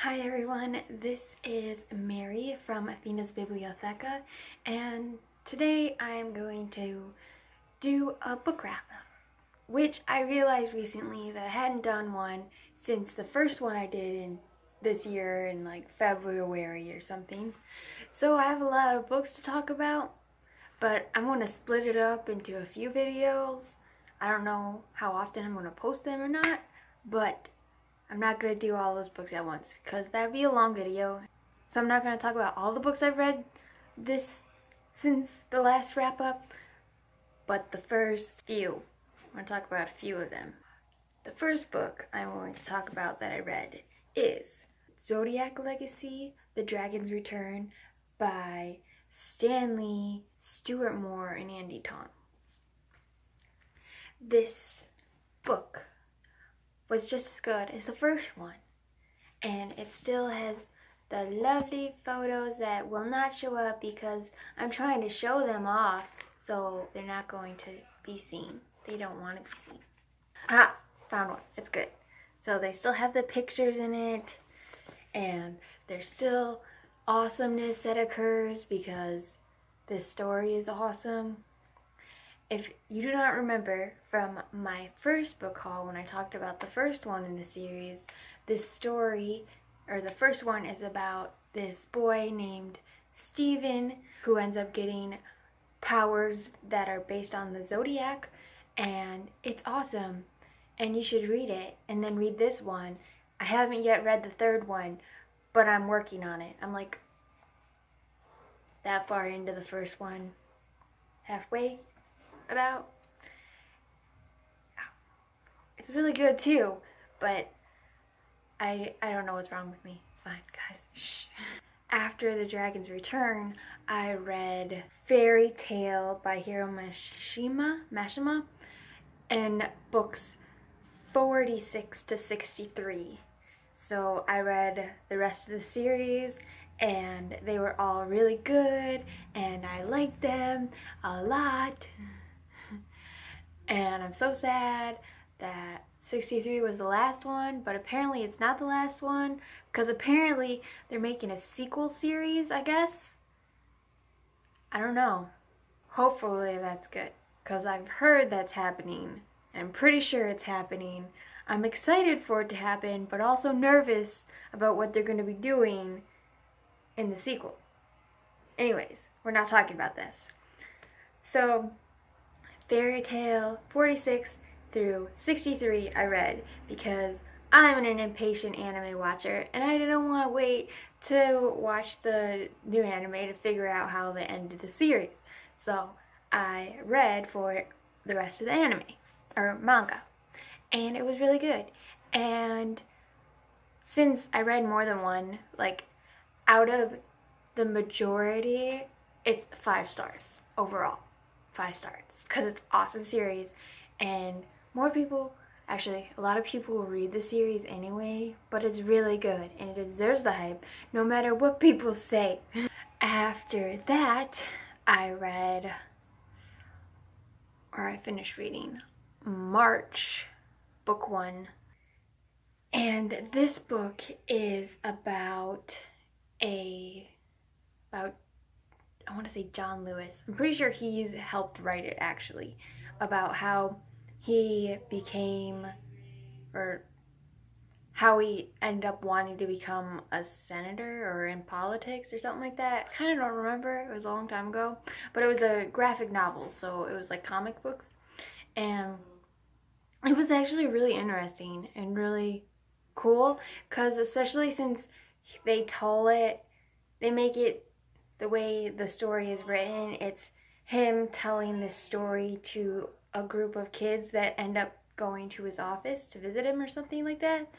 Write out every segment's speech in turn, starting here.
Hi everyone, this is Mary from Athena's Bibliotheca, and today I am going to do a book wrap-up, which I realized recently that I hadn't done one since the first one I did in this year in like February or something. So I have a lot of books to talk about, but I'm going to split it up into a few videos. I don't know how often I'm going to post them or not, but I'm not going to do all those books at once because that would be a long video. So I'm not going to talk about all the books I've read since the last wrap up, but the first few. I'm going to talk about a few of them. The first book I'm going to talk about that I read is Zodiac Legacy, The Dragon's Return by Stanley, Stuart Moore, and Andy Tong. This book was just as good as the first one, and it still has the lovely photos that will not show up because I'm trying to show them off, so they're not going to be seen. They don't want to be seen. Ah, found one. It's good. So they still have the pictures in it, and there's still awesomeness that occurs because this story is awesome. If you do not remember from my first book haul when I talked about the first one in the series, this story, or the first one, is about this boy named Steven who ends up getting powers that are based on the Zodiac, and it's awesome, and you should read it, and then read this one. I haven't yet read the third one, but I'm working on it. I'm like that far into the first one, halfway. About. It's really good too, but I don't know what's wrong with me. It's fine, guys. Shh. After The Dragon's Return, I read Fairy Tale by Hiro Mashima in books 46 to 63. So I read the rest of the series, and they were all really good, and I liked them a lot. And I'm so sad that 63 was the last one, but apparently it's not the last one, because apparently they're making a sequel series, I guess. I don't know. Hopefully that's good, because I've heard that's happening. I'm pretty sure it's happening. I'm excited for it to happen, but also nervous about what they're going to be doing in the sequel. Anyways, we're not talking about this. So Fairy Tale 46 through 63 I read because I'm an impatient anime watcher, and I didn't want to wait to watch the new anime to figure out how they ended the series. So I read for the rest of the anime, or manga, and it was really good. And since I read more than one, like out of the majority, it's 5 stars overall. 5 stars. Because it's an awesome series, and more people, actually a lot of people will read the series anyway, but it's really good and it deserves the hype no matter what people say. After that, I finished reading March, book 1, and this book is about I want to say John Lewis. I'm pretty sure he's helped write it, actually, about how he became, or how he ended up wanting to become a senator or in politics or something like that. I kind of don't remember. It was a long time ago, but it was a graphic novel, so it was like comic books, and it was actually really interesting and really cool, because especially since they make it the way the story is written, it's him telling this story to a group of kids that end up going to his office to visit him or something like that.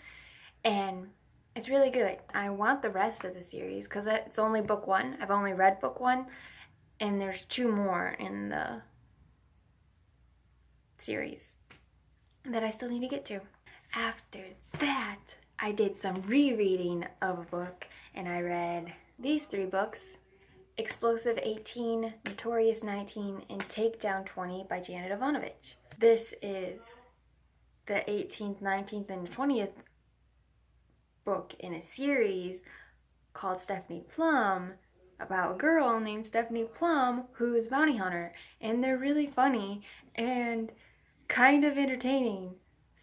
And it's really good. I want the rest of the series because it's only book 1. I've only read book 1, and there's 2 more in the series that I still need to get to. After that, I did some rereading of a book, and I read these 3 books: Explosive 18, Notorious 19, and Takedown 20 by Janet Ivanovich. This is the 18th, 19th, and 20th book in a series called Stephanie Plum, about a girl named Stephanie Plum who is a bounty hunter, and they're really funny and kind of entertaining.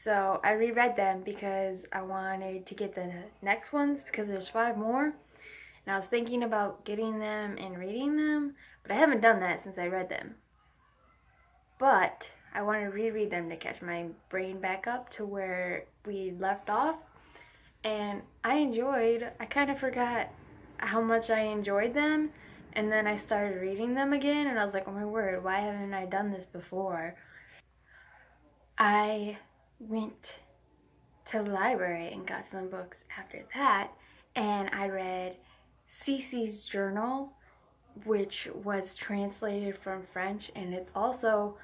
So I reread them because I wanted to get the next ones because there's 5 more. And I was thinking about getting them and reading them, but I haven't done that since I read them. But I want to reread them to catch my brain back up to where we left off. And I kind of forgot how much I enjoyed them. And then I started reading them again and I was like, oh my word, why haven't I done this before? I went to the library and got some books after that, and I read Cece's Journal, which was translated from French, and it's also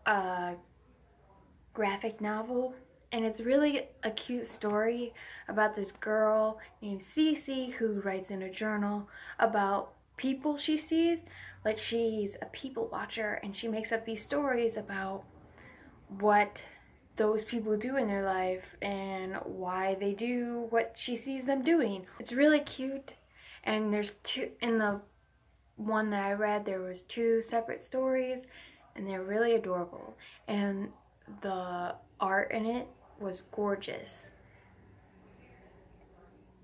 a graphic novel, and it's really a cute story about this girl named Cece who writes in a journal about people she sees. Like, she's a people watcher and she makes up these stories about what those people do in their life and why they do what she sees them doing. It's really cute, and there's two in the one that I read. There was 2 separate stories and they're really adorable, and the art in it was gorgeous.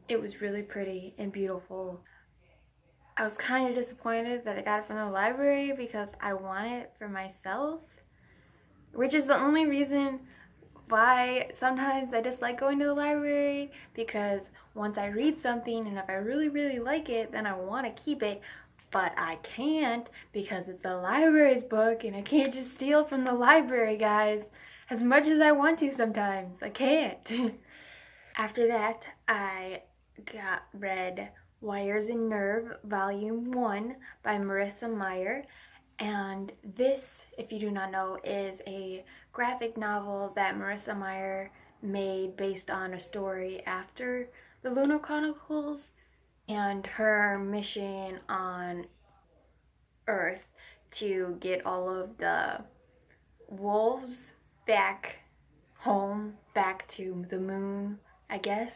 It was really pretty and beautiful. I was kind of disappointed that I got it from the library because I want it for myself, which is the only reason why sometimes I dislike going to the library, because once I read something and if I really like it, then I want to keep it, but I can't because it's the library's book and I can't just steal from the library, guys. As much as I want to sometimes, I can't. After that, I read Wires and Nerve Volume 1 by Marissa Meyer. And this, if you do not know, is a graphic novel that Marissa Meyer made based on a story after the Lunar Chronicles and her mission on Earth to get all of the wolves back home, back to the moon, I guess,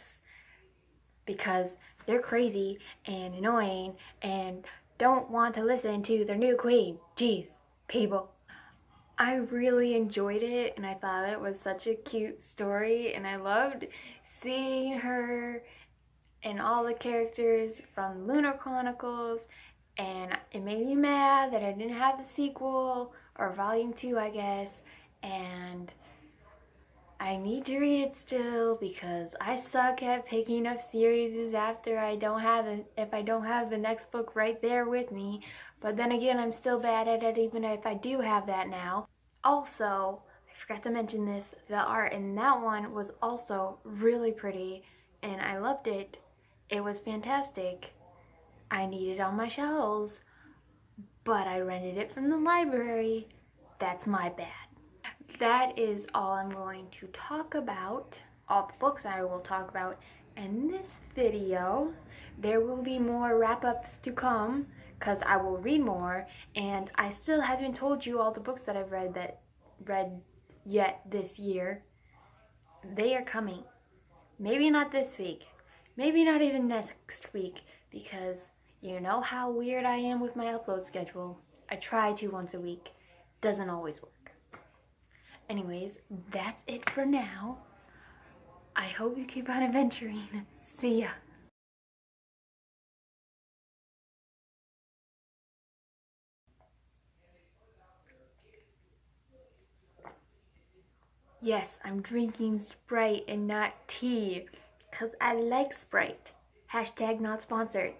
because they're crazy and annoying and don't want to listen to their new queen. Jeez, people. I really enjoyed it and I thought it was such a cute story, and I loved seeing her and all the characters from Lunar Chronicles, and it made me mad that I didn't have the sequel, or volume 2 I guess, and I need to read it still because I suck at picking up series after if I don't have the next book right there with me. But then again, I'm still bad at it even if I do have that now. Also, I forgot to mention this, the art in that one was also really pretty and I loved it. It was fantastic. I need it on my shelves, but I rented it from the library. That's my bad. That is all I'm going to talk about, all the books I will talk about in this video. There will be more wrap-ups to come because I will read more, and I still haven't told you all the books that I've read yet this year. They are coming. Maybe not this week, maybe not even next week, because you know how weird I am with my upload schedule. I try to once a week. Doesn't always work. Anyways, that's it for now. I hope you keep on adventuring. See ya. Yes, I'm drinking Sprite and not tea, because I like Sprite. Hashtag not sponsored.